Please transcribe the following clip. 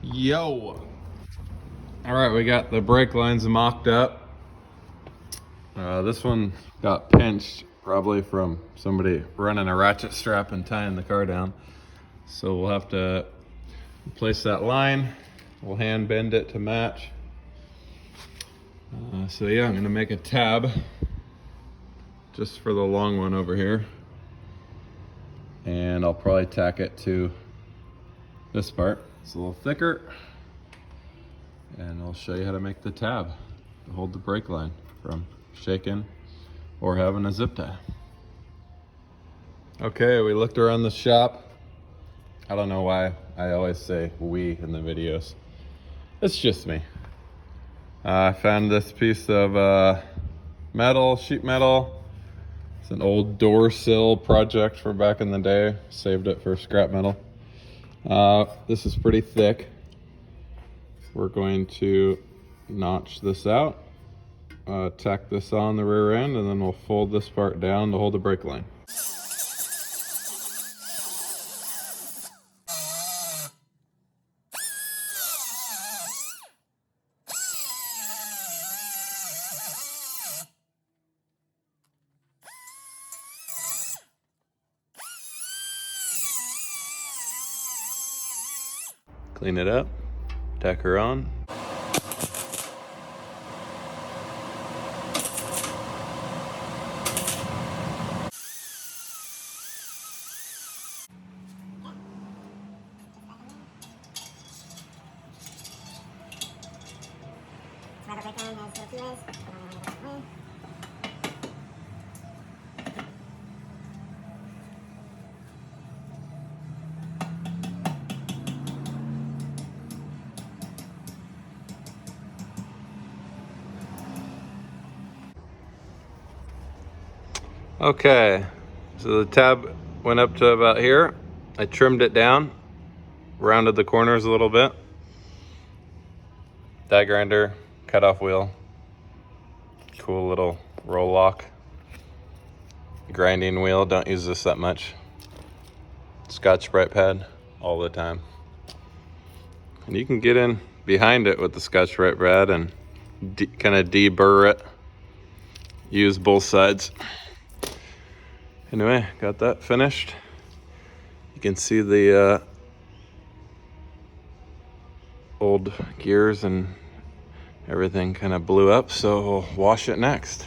Yo! Alright, we got the brake lines mocked up. This one got pinched probably from somebody running a ratchet strap and tying the car down. So we'll have to replace that line. We'll hand bend it to match. So yeah, I'm gonna make a tab just for the long one over here. And I'll probably tack it to this part. It's a little thicker. And I'll show you how to make the tab to hold the brake line from shaking or having a zip tie. Okay, we looked around the shop. I don't know why I always say we in the videos. It's just me. I found this piece of metal, sheet metal. It's an old door sill project for back in the day. Saved it for scrap metal. This is pretty thick. We're going to notch this out, tack this on the rear end, and then we'll fold this part down to hold the brake line. Clean it up, tack her on. Okay, so the tab went up to about here. I trimmed it down, rounded the corners a little bit. Die grinder, cutoff wheel, cool little roll lock. Grinding wheel, don't use this that much. Scotch-Brite pad all the time. And you can get in behind it with the Scotch-Brite pad and kind of deburr it. Use both sides. Anyway, got that finished. You can see the old gears and everything kind of blew up, so we'll wash it next.